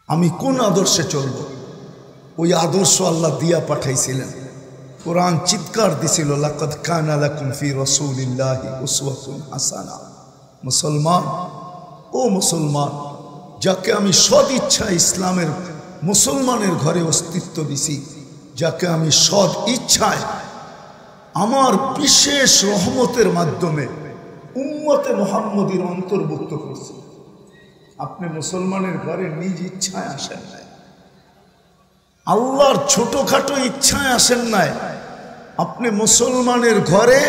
আমি কোন আদর্শে চলব? ওই আদর্শ আল্লাহ দিয়া পাঠাইছিলেন। কোরআন চিৎকার দিছিল, লাকাদ কানা লাকুম ফি রাসূলিল্লাহি উসওয়াতুন হাসানা। মুসলমান, ও মুসলমান, যাকে আমি সদ ইচ্ছা ইসলামের মুসলমানের ঘরে অস্তিত্ব দিছি, যাকে আমি সদ ইচ্ছায় আমার বিশেষ রহমতের মাধ্যমে উম্মতে মুহাম্মদীর অন্তর্ভুক্ত করছি। আপনি মুসলমানের ঘরে নিজ ইচ্ছায় আসেন নাই, আল্লাহর ছোটখাটো ইচ্ছায় আসেন নাই। আপনি মুসলমানের ঘরে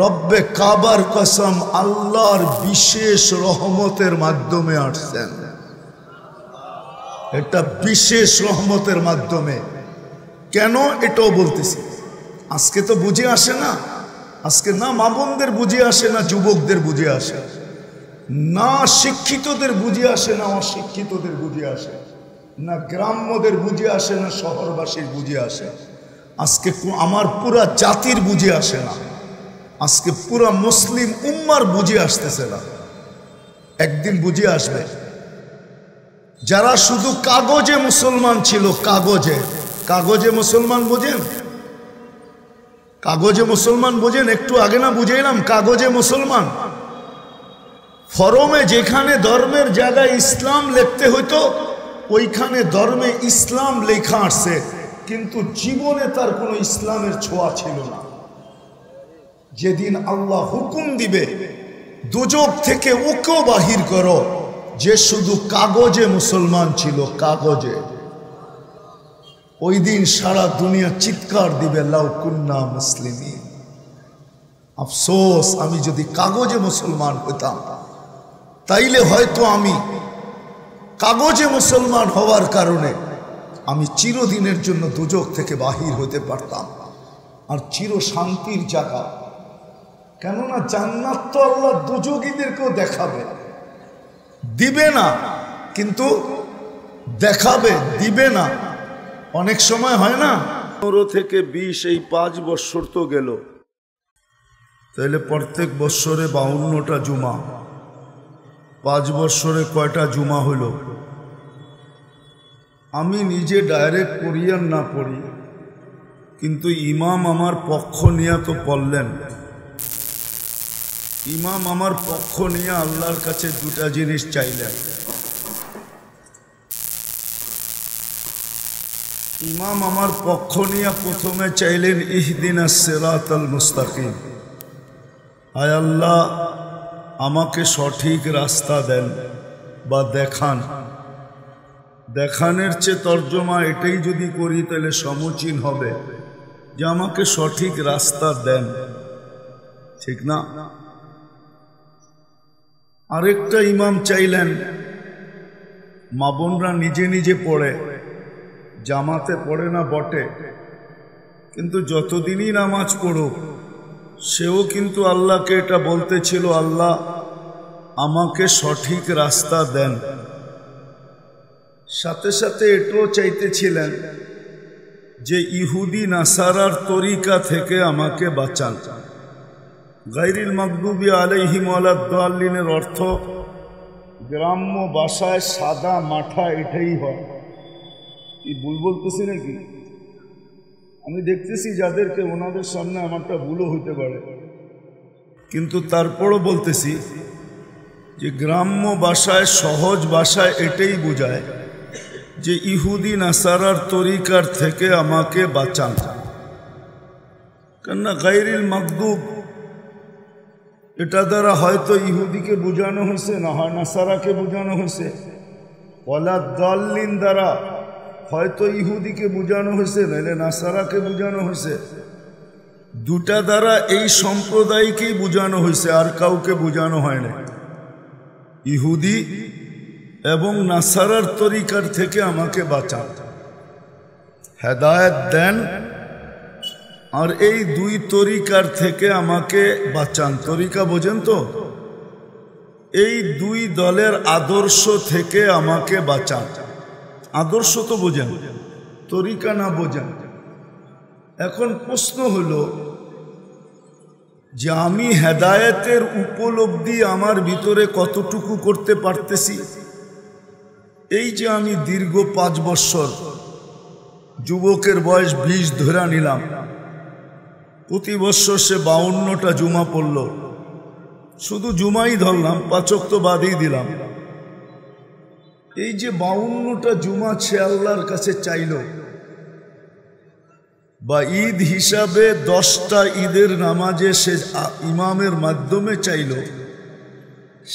রব্বে কাবার কসম আল্লাহর বিশেষ রহমতের মাধ্যমে আসছেন। এটা বিশেষ রহমতের মাধ্যমে। কেন এটাও বলতেছি। আজকে তো বুঝে আসে না, আজকে না মা বোনদের বুঝে আসে, না যুবকদের বুঝে আসে, না শিক্ষিতদের বুঝে আসে, না অশিক্ষিতদের বুঝে আসে, না গ্রাম্যদের বুঝে আসে, না শহরবাসীর বুঝে আসে। আজকে আমার পুরা জাতির বুঝে আসে না, আজকে পুরা মুসলিম উম্মার বুঝে আসতেছে না। একদিন বুঝে আসবে। যারা শুধু কাগজে মুসলমান ছিল, কাগজে কাগজে মুসলমান বোঝেন? কাগজে মুসলমান বোঝেন? একটু আগে না বুঝাইলাম কাগজে মুসলমান। ফরমে যেখানে ধর্মের জায়গায় ইসলাম লিখতে হইতো, ওইখানে ধর্মে ইসলাম লেখা আসছে, কিন্তু জীবনে তার কোনো ইসলামের ছোঁয়া ছিল না। যেদিন আল্লাহ হুকুম দিবে দুজক থেকে ওকেও বাহির করো, যে শুধু কাগজে মুসলমান ছিল, কাগজে, ওই দিন সারা দুনিয়া চিৎকার দিবে, লাউ কুন্না মুসলিমিন। আফসোস, আমি যদি কাগজে মুসলমান হইতাম, তাইলে হয়তো আমি কাগজে মুসলমান হওয়ার কারণে আমি চিরদিনের জন্য দুজক থেকে বাহির হতে পারতাম, আর চির শান্তির জায়গা। কেননা জান্নাত তো আল্লাহ দুজগীদেরকেও দেখাবে, দিবে না, কিন্তু দেখাবে, দিবে না। অনেক সময় হয় না 15 থেকে 20, এই 5 বছর তো গেল, তাইলে প্রত্যেক বৎসরে 52টা জুমা, 5 বৎসরে কয়টা জুমা হইল? আমি নিজে ডাইরেক্ট পড়ি আর না পড়ি, কিন্তু ইমাম আমার পক্ষ নিয়ে তো পড়লেন। ইমাম আমার পক্ষ নিয়ে আল্লাহর কাছে দুটা জিনিস চাইলেন। ইমাম আমার পক্ষ নিয়ে প্রথমে চাইলেন, ইহদিনাস সিরাতাল মুস্তাকিম, আয় আল্লাহ আমাকে সঠিক রাস্তা দেন বা দেখান। দেখানের চেয়ে তর্জমা এটাই যদি করি তাহলে সমীচীন হবে, যে আমাকে সঠিক রাস্তা দেন, ঠিক না? আরেকটা ইমাম চাইলেন, মা বোনরা নিজে নিজে পড়ে, জামাতে পড়ে না বটে, কিন্তু যতদিনই নামাজ পড়ুক সেও কিন্তু আল্লাহকে এটা বলতেছিল, আল্লাহ আমাকে সঠিক রাস্তা দেন। সাথে সাথে এটাও চাইতেছিলেন যে ইহুদি নাসারার তরিকা থেকে আমাকে বাঁচান। গায়রিল মাগদুবি আলাইহিম ওয়ালাদ-দাল্লিনের অর্থ গ্রাম্য ভাষায় সাদা মাঠা, এটাই হয়। কি ভুল বলতেছি নাকি? আমি দেখতেছি যাদেরকে, ওনাদের সামনে আমারটা ভুলও হইতে পারে, কিন্তু তারপরও বলতেছি যে গ্রাম্য ভাষায়, সহজ ভাষায় এটাই বোঝায় যে ইহুদি নাসারার তরিকার থেকে আমাকে বাঁচান। কেননা গায়রিল মাগদুব এটা দ্বারা হয়তো ইহুদিকে বোঝানো হয়েছে, না হয় নাসারাকে বোঝানো হয়েছে। ওয়ালাদ-দাল্লিন দ্বারা হয়তো ইহুদিকে বোঝানো হয়েছে, নাহলে নাসারাকে বোঝানো হয়েছে। দুটা দ্বারা এই সম্প্রদায়কেই বোঝানো হয়েছে, আর কাউকে বোঝানো হয় না। ইহুদি এবং নাসারার তরিকার থেকে আমাকে বাঁচান, হেদায়েত দেন, আর এই দুই তরিকার থেকে আমাকে বাঁচান। তরিকা বোঝেন তো? এই দুই দলের আদর্শ থেকে আমাকে বাঁচান। আদর্শ তো বোঝেন, তরিকা না বোঝেন। এখন প্রশ্ন হলো যে আমি হেদায়েতের উপলব্ধি আমার ভিতরে কতটুকু করতে পারতেছি, এই যে আমি দীর্ঘ 5 বছর যুবকের বয়স 20 ধরে নিলাম, প্রতি বছর সে 52টা জুমা পড়ল, শুধু জুমাই ধরলাম, 5 ওয়াক্ত বাদই দিলাম। এই যে 52টা জুমা সে আল্লাহর কাছে চাইল, বা ঈদ হিসাবে 10টা ঈদের নামাজে সে ইমামের মাধ্যমে চাইল,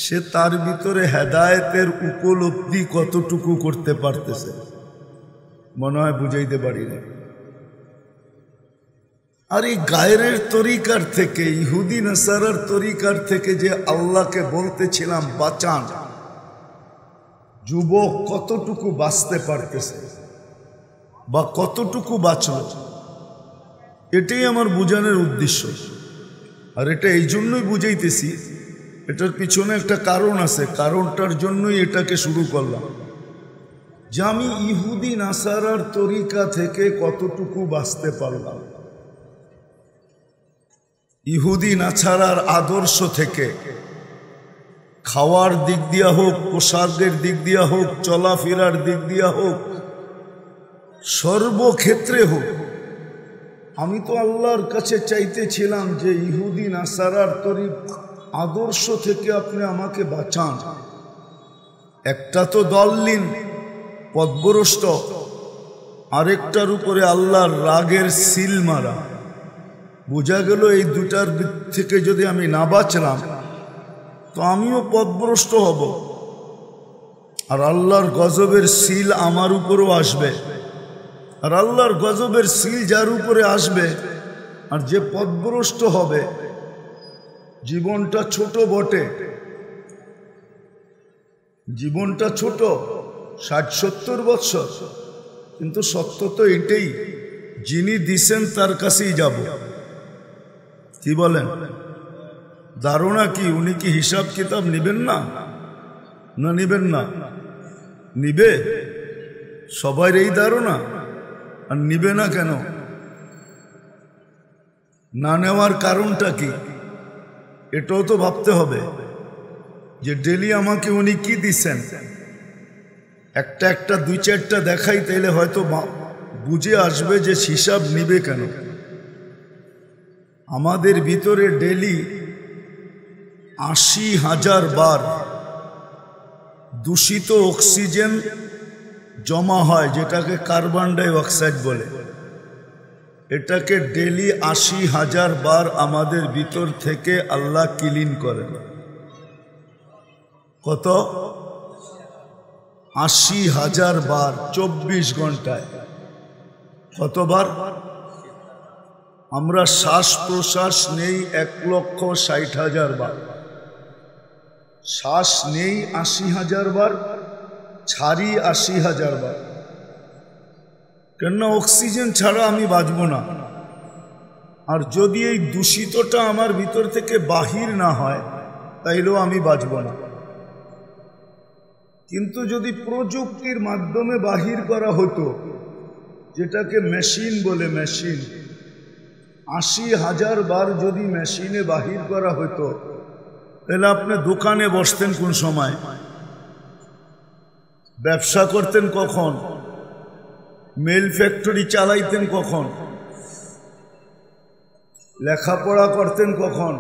সে তার ভিতরে হেদায়েতের উপলব্ধি কতটুকু করতে পারতেছে মনে হয় বুঝাইতে পারি না। আর এই গায়রের তরিকার থেকে, ইহুদি নাসারার তরিকার থেকে যে আল্লাহকে বলতেছিলাম বাঁচান, যুবক কতটুকু বাঁচতে পারতেছে বা কতটুকু বাঁচল, এটাই আমার বোঝানোর উদ্দেশ্য। আর এটা এই জন্যই বুঝাইতেছি, এটার পিছনে একটা কারণ আছে, কারণটার জন্যই এটাকে শুরু করলাম, যে আমি ইহুদি নাসারার তরিকা থেকে কতটুকু বাঁচতে পারলাম। ইহুদি নাসারার আদর্শ থেকে, খাওয়ার দিক দিয়া হোক, পোশাকের দিক দিয়া হোক, চলাফেরার দিক দিয়া হোক, সর্বক্ষেত্রে হোক, আমি তো আল্লাহর কাছে চাইতেছিলাম যে ইহুদি নাসারার আদর্শ থেকে আপনি আমাকে বাঁচান। একটা তো দলিন পথভ্রষ্ট, আরেকটার উপরে আল্লাহর রাগের সিল মারা। বোঝা গেল এই দুটার থেকে যদি আমি না বাঁচলাম তো আমিও পথভ্রষ্ট হব, আর আল্লাহর গজবের সিল আমার উপরও আসবে। আর আল্লাহর গজবের সিল যার উপরে আসবে আর যে পথভ্রষ্ট হবে, জীবনটা ছোট বটে, জীবনটা ছোট, 60-70 বৎসর, কিন্তু সত্য তো এটাই, যিনি দিছেন তার কাছেই যাব। কি বলেন? ধারণা কি উনি কি হিসাব কিতাব নিবেন না? না নিবেন না? নিবে, সবার এই ধারণা। আর নিবে না কেন? না নেওয়ার কারণটা কি এটাও তো ভাবতে হবে, যে ডেলি আমাকে উনি কি দিচ্ছেন। একটা একটা 2-4টা দেখাই, তাইলে হয়তো বুঝে আসবে যে হিসাব নিবে কেন। আমাদের ভিতরে ডেলি 80,000 বার দূষিত অক্সিজেন জমা হয়, যেটাকে কার্বন ডাই অক্সাইড বলে। এটাকে ডেলি 80,000 বার আমাদের ভিতর থেকে আল্লাহ ক্লিন করেন। কত? 80,000 বার 24 ঘন্টায়। কতবার? আমরা শ্বাস প্রশ্বাস নেই 1,60,000 বার, শ্বাস নেই 80,000 বার, ছাড়ি 80,000 বার। কেননা অক্সিজেন ছাড়া আমি বাঁচব না। আর যদি এই দূষিতটা আমার ভিতর থেকে বাহির না হয়, তাইলেও আমি বাঁচব না। কিন্তু যদি প্রযুক্তির মাধ্যমে বাহির করা হতো, যেটাকে মেশিন বলে, মেশিন, 80,000 বার যদি মেশিনে বাহির করা হতো, তাহলে আপনি দোকানে বসতেন কোন সময়? ব্যবসা করতেন কখন? মেল ফ্যাক্টরি চালাইতেন কখন? লেখাপড়া করতেন কখন?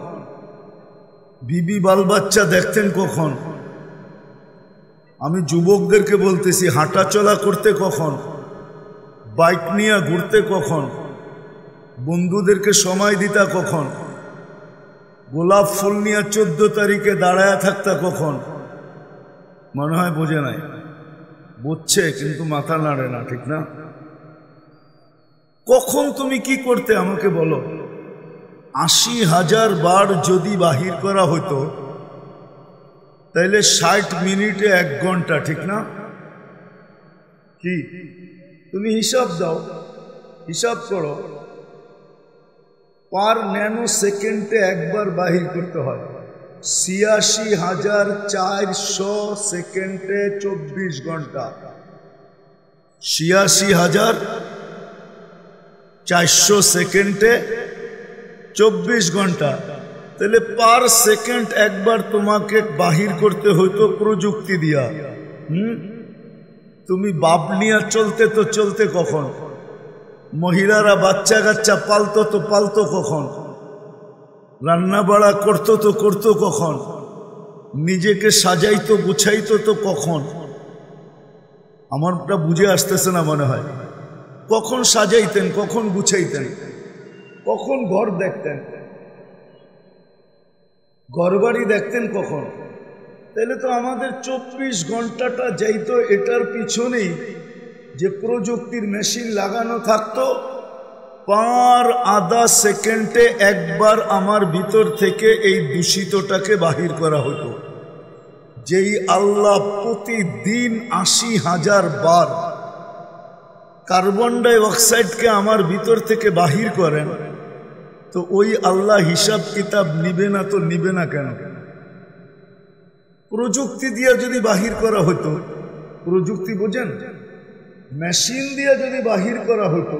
বিবি বাল বাচ্চা দেখতেন কখন? আমি যুবকদেরকে বলতেছি, হাঁটা চলা করতে কখন? বাইক নিয়ে ঘুরতে কখন? বন্ধুদেরকে সময় দিতা কখন? গোলাপ ফুল নিয়ে 14 তারিখে দাঁড়ায় থাকতা কখন? মনে হয় বোঝে নাই। বুঝছে কিন্তু মাথা নাড়ে না, ঠিক না? কখন তুমি কি করতে আমাকে বলো? 80,000 বার যদি বাহির করা হতো, তাইলে 60 মিনিটে 1 ঘন্টা, ঠিক না? কি তুমি হিসাব দাও, হিসাব করো। পার ন্যানো সেকেন্ডে একবার বাহির করতে হয়। 86,400 সেকেন্ডে 24 ঘন্টা। 86,400 সেকেন্ডে 24 ঘন্টা। তাহলে পার সেকেন্ড একবার তোমাকে বাহির করতে হইতো প্রযুক্তি দিয়া। তুমি বাপ নিয়ে চলতে তো চলতে কখন, মহিলারা বাচ্চা কাচ্চা পালতো তো পালতো কখন, রান্না বাড়া করতো তো করতো কখন, নিজেকে সাজাইতো গুছাইতো তো কখন। আমারটা বুঝে আসতেছে না মনে হয়। কখন সাজাইতেন, কখন গুছাইতেন, কখন ঘর দেখতেন, ঘরবাড়ি দেখতেন কখন? তাহলে তো আমাদের 24 ঘন্টাটা যাইতো এটার পিছনেই যে প্রযুক্তির মেশিন লাগানো থাকতো, পার আধা সেকেন্ডে একবার আমার ভিতর থেকে এই দূষিতটাকে বাহির করা হতো। যেই আল্লাহ প্রতিদিন 80,000 বার কার্বন ডাই অক্সাইডকে আমার ভিতর থেকে বাহির করেন, তো ওই আল্লাহ হিসাব কিতাব নিবে না তো নিবে না কেন? প্রযুক্তি দিয়ে যদি বাহির করা হতো, প্রযুক্তি বোঝেন, মেশিন দিয়ে যদি বাহির করা হতো,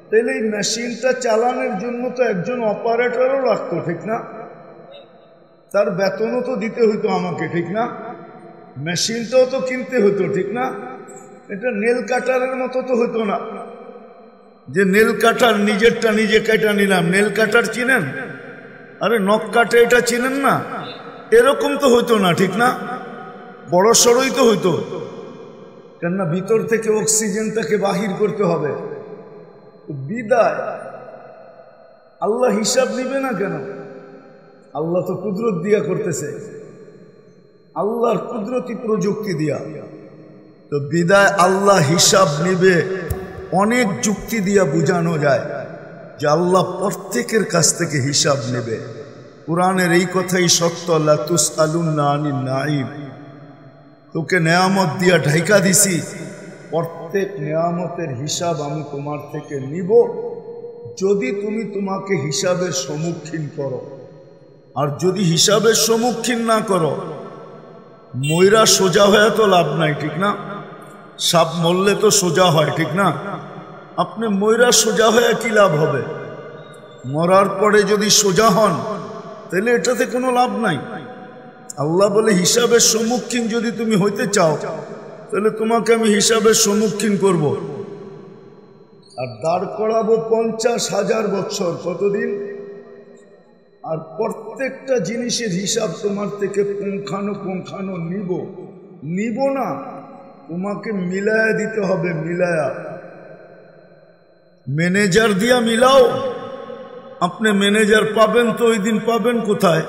তাহলে এই মেশিনটা চালানোর জন্য তো একজন অপারেটরও লাগতো, ঠিক না? তার বেতনও তো দিতে হইতো আমাকে, ঠিক না? মেশিনটাও তো কিনতে হতো, ঠিক না? এটা নেল কাটারের মতো তো হতো না যে নেল কাটার নিজেরটা নিজে কেটে নিলাম। নেল কাটার চিনেন? আরে নখ কাটে, এটা চিনেন না? এরকম তো হইতো না, ঠিক না? বড় সড়ই তো হইতো, কেননা ভিতর থেকে অক্সিজেনটাকে বাহির করতে হবে। বিদায় আল্লাহ হিসাব নিবে না কেন? আল্লাহ তো কুদরত দিয়া করতেছে, আল্লাহর কুদরতি প্রযুক্তি দিয়া। তো বিদায় আল্লাহ হিসাব নিবে। অনেক যুক্তি দিয়া বুঝানো যায় যে আল্লাহ প্রত্যেকের কাছ থেকে হিসাব নেবে। কুরআনের এই কথাই সত্য, লা তুসআলুন্না আনিন নাঈম। তোকে নেয়ামত দিয়া ঢাইকা দিছি, প্রত্যেক নেয়ামতের হিসাব আমি তোমার থেকে নিব যদি তুমি তোমাকে হিসাবের সম্মুখীন করো। আর যদি হিসাবের সম্মুখীন না করো, ময়রা সোজা হয়ে তো লাভ নাই, ঠিক না? সাপ মরলে তো সোজা হয়, ঠিক না? আপনি ময়রা সোজা হয়ে কি লাভ হবে? মরার পরে যদি সোজা হন তাহলে এটাতে কোনো লাভ নাই। আল্লাহ বলে হিসাবের সম্মুখীন যদি তুমি হইতে চাও, তাহলে তোমাকে আমি হিসাবের সম্মুখীন করব। আর দাঁড় করাবো 50,000 বছর। কতদিন? আর প্রত্যেকটা জিনিসের হিসাব তোমার থেকে পুঙ্খানো নিব না, তোমাকে মিলায়া দিতে হবে। মিলায়া, ম্যানেজার দিয়া মিলাও। আপনি ম্যানেজার পাবেন তো ওই দিন পাবেন কোথায়?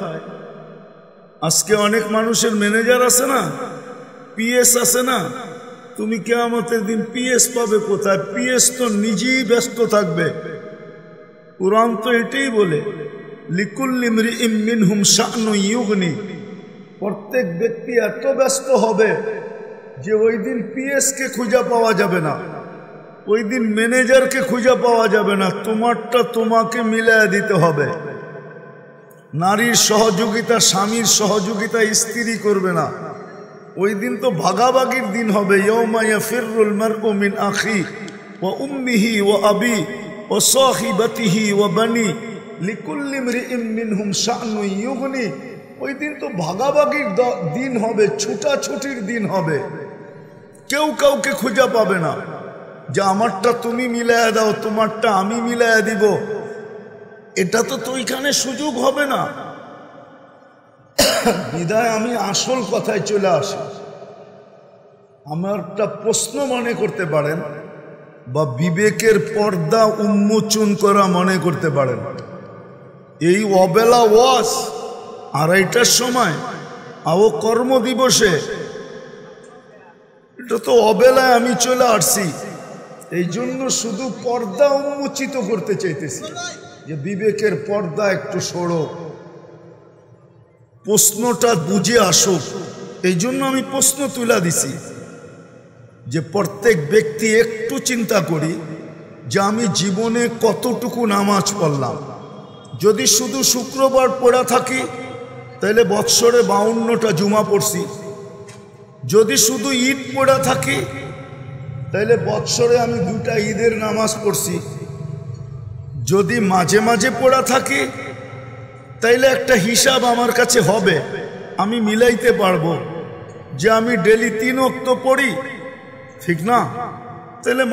আজকে অনেক মানুষের ম্যানেজার আছে না, পিএস আছে না, তুমি কিয়ামতের দিন পিএস পাবে কোথায়? পিএস তো নিজেই ব্যস্ত থাকবে। কুরআন তো এটাই বলে, লিকুল্লি ইমরিইম মিনহুম শা'নুন ইউগনি। প্রত্যেক ব্যক্তি এত ব্যস্ত হবে যে ওই দিন পিএস কে খুঁজে পাওয়া যাবে না, ওই দিন ম্যানেজারকে খুঁজে পাওয়া যাবে না। তোমারটা তোমাকে মিলায়া দিতে হবে। নারীর সহযোগিতা, স্বামীর সহযোগিতা স্ত্রী করবে না। ওই দিন তো ভাগাভাগির দিন হবে। ইয়াউমা ইয়াফিরুল মারউ মিন আখি ওয়া উম্মিহি ওয়া আবি ওয়া সাহিবাতিহি ওয়া বানি লিকুল্লি ইমরিইম মিনহুম শা'নুন ইউগনি। ওই দিন তো ভাগাভাগির দিন হবে, ছুটাছুটির দিন হবে। কেউ কাউকে খুঁজে পাবে না যে আমারটা তুমি মিলায়া দাও, তোমারটা আমি মিলায়া দিব। এটা তো ওইখানে সুযোগ হবে না। বিদায় আমি আসল কথায় চলে আসি। আমার একটা প্রশ্ন মনে করতে পারেন, বা বিবেকের পর্দা উন্মোচন করা মনে করতে পারেন। এই অবেলা ওয়াজ 2:30টার সময় আও কর্মদিবসে, এটা তো অবেলায় আমি চলে আসছি। এই জন্য শুধু পর্দা উন্মোচিত করতে চাইতেছি যে বিবেকের পর্দা একটু সরো, প্রশ্নটা বুঝে আসুক। এই জন্য আমি প্রশ্ন তুলে দিছি যে প্রত্যেক ব্যক্তি একটু চিন্তা করি যে আমি জীবনে কতটুকু নামাজ পড়লাম। যদি শুধু শুক্রবার পড়া থাকি তাহলে বৎসরে 52টা জুমা পড়ছি। যদি শুধু ঈদ পড়া থাকি তাহলে বৎসরে আমি 2টা ঈদের নামাজ পড়ছি। যদি মাঝে মাঝে পড়া থাকি তাইলে একটা হিসাব আমার কাছে হবে, আমি মিলাইতে পারবো যে আমি ডেলি 3 ওয়াক্ত পড়ি, ঠিক না? তাহলে